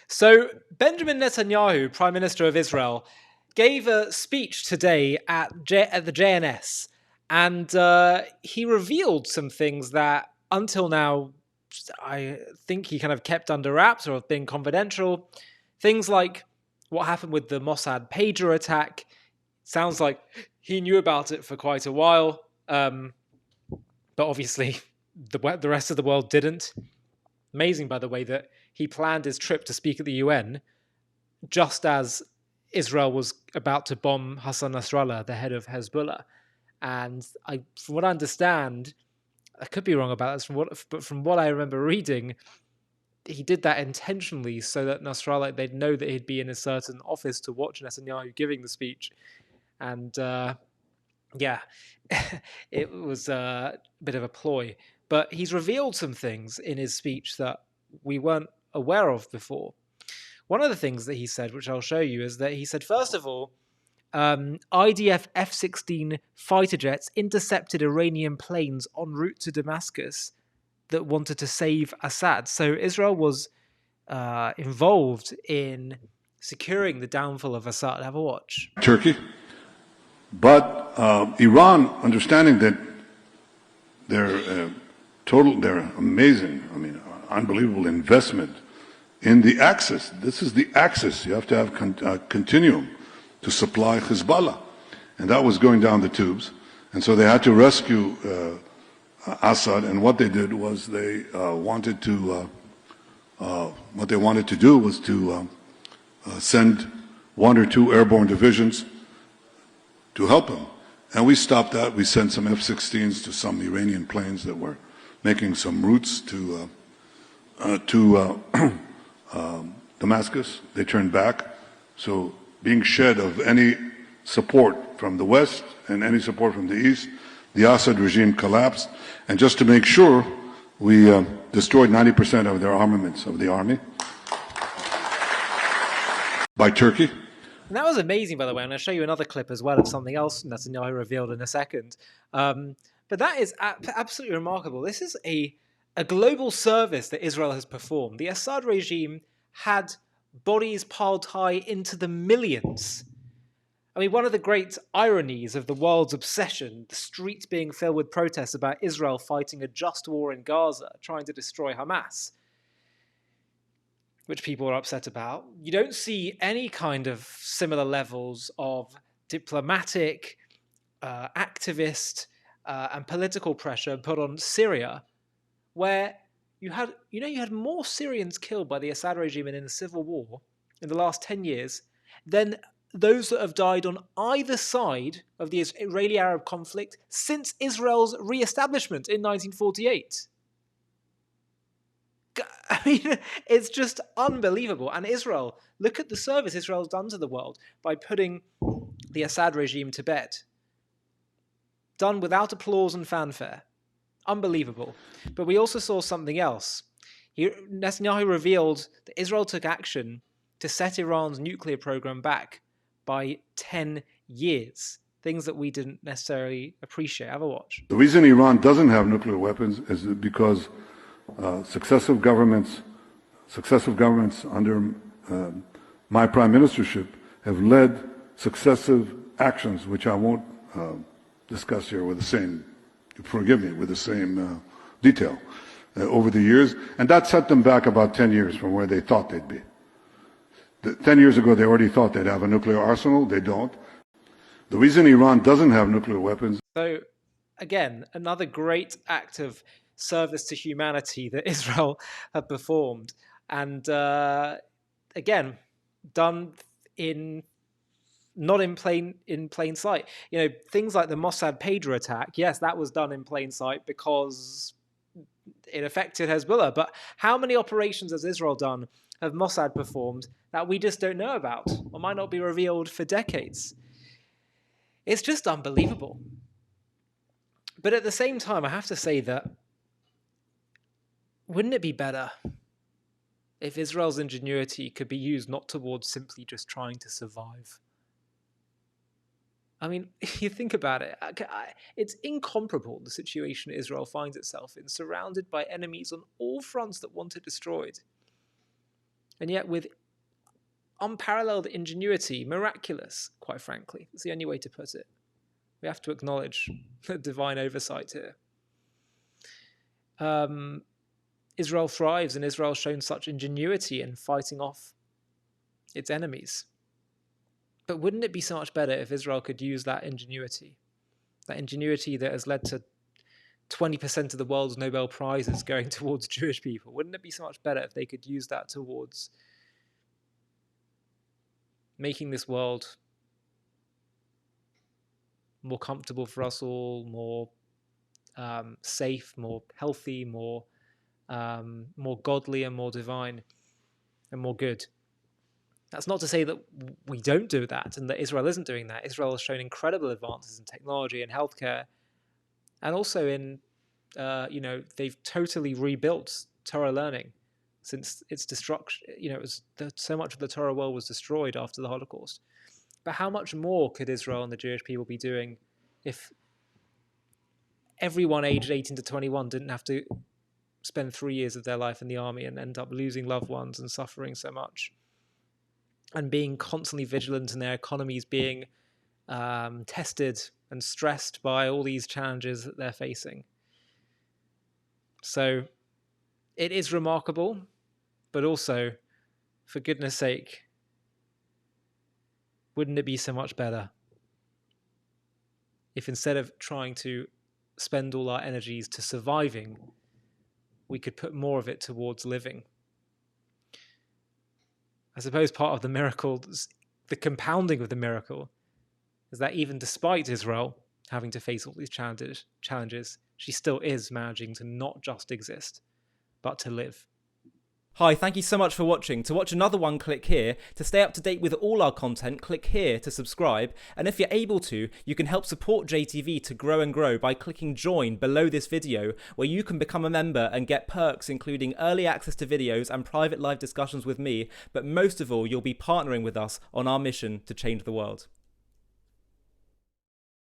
So Benjamin Netanyahu, Prime Minister of Israel, gave a speech today at the JNS, and he revealed some things that until now I think he kind of kept under wraps or have been confidential. Things like what happened with the Mossad pager attack. Sounds like he knew about it for quite a while, but obviously the rest of the world didn't. Amazing, by the way, that he planned his trip to speak at the UN just as Israel was about to bomb Hassan Nasrallah, the head of Hezbollah. And from what I understand, I could be wrong about this, but from what I remember reading, he did that intentionally so that Nasrallah, they'd know that he'd be in a certain office to watch Netanyahu giving the speech. And yeah, it was a bit of a ploy. But he's revealed some things in his speech that we weren't aware of before. One of the things that he said, which I'll show you, is that he said, first of all, IDF F-16 fighter jets intercepted Iranian planes en route to Damascus that wanted to save Assad. So Israel was involved in securing the downfall of Assad. Have a watch. Turkey. But Iran, understanding that their amazing, unbelievable investment in the axis. This is the axis. You have to have continuum to supply Hezbollah. And that was going down the tubes. And so they had to rescue Assad. And what they did was what they wanted to do was to send one or two airborne divisions to help him. And we stopped that. We sent some F-16s to some Iranian planes that were making some routes to Damascus. They turned back. So being shed of any support from the West and any support from the East, the Assad regime collapsed. And just to make sure, we destroyed 90% of their armaments of the army by Turkey. And that was amazing, by the way. And I'll show you another clip as well of something else Netanyahu revealed in a second. But that is absolutely remarkable. This is a global service that Israel has performed. The Assad regime had bodies piled high into the millions. I mean, one of the great ironies of the world's obsession, the streets being filled with protests about Israel fighting a just war in Gaza, trying to destroy Hamas, which people are upset about. You don't see any kind of similar levels of diplomatic, activist, and political pressure put on Syria, where you had more Syrians killed by the Assad regime in the civil war in the last 10 years than those that have died on either side of the Israeli-Arab conflict since Israel's re-establishment in 1948. I mean, it's just unbelievable. And Israel, look at the service Israel's done to the world by putting the Assad regime to bed. Done without applause and fanfare. Unbelievable. But we also saw something else. Netanyahu revealed that Israel took action to set Iran's nuclear program back by 10 years. Things that we didn't necessarily appreciate. Have a watch. The reason Iran doesn't have nuclear weapons is because successive governments under my prime ministership have led successive actions, which I won't discuss here with the same, forgive me, with the same detail over the years, and that set them back about 10 years from where they thought they'd be. 10 years ago, they already thought they'd have a nuclear arsenal. They don't. The reason Iran doesn't have nuclear weapons. So, again, another great act of service to humanity that Israel have performed, and again, done not in plain sight. You know, things like the Mossad pager attack. Yes, that was done in plain sight because it affected Hezbollah. But how many operations has Israel done, have Mossad performed, that we just don't know about or might not be revealed for decades? It's just unbelievable. But at the same time, I have to say that wouldn't it be better if Israel's ingenuity could be used not towards simply just trying to survive? I mean, if you think about it, it's incomparable, the situation Israel finds itself in, surrounded by enemies on all fronts that want it destroyed. and yet with unparalleled ingenuity, miraculous, quite frankly. It's the only way to put it. We have to acknowledge the divine oversight here. Israel thrives, and Israel's shown such ingenuity in fighting off its enemies. But wouldn't it be so much better if Israel could use that ingenuity that has led to 20% of the world's Nobel Prizes going towards Jewish people? Wouldn't it be so much better if they could use that towards making this world more comfortable for us all, more safe, more healthy, more godly and more divine and more good? That's not to say that we don't do that and that Israel isn't doing that. Israel has shown incredible advances in technology and healthcare, and also in, they've totally rebuilt Torah learning since its destruction. So much of the Torah world was destroyed after the Holocaust. But how much more could Israel and the Jewish people be doing if everyone aged 18 to 21 didn't have to spend 3 years of their life in the army and end up losing loved ones and suffering so much, and being constantly vigilant in their economies being tested and stressed by all these challenges that they're facing? So it is remarkable, but also, for goodness sake, wouldn't it be so much better if instead of trying to spend all our energies to surviving, we could put more of it towards living? I suppose part of the miracle, the compounding of the miracle, is that even despite Israel having to face all these challenges, she still is managing to not just exist, but to live. Hi, thank you so much for watching. To watch another one, click here. To stay up to date with all our content, click here to subscribe. And if you're able to, you can help support JTV to grow and grow by clicking join below this video, where you can become a member and get perks including early access to videos and private live discussions with me. But most of all, you'll be partnering with us on our mission to change the world.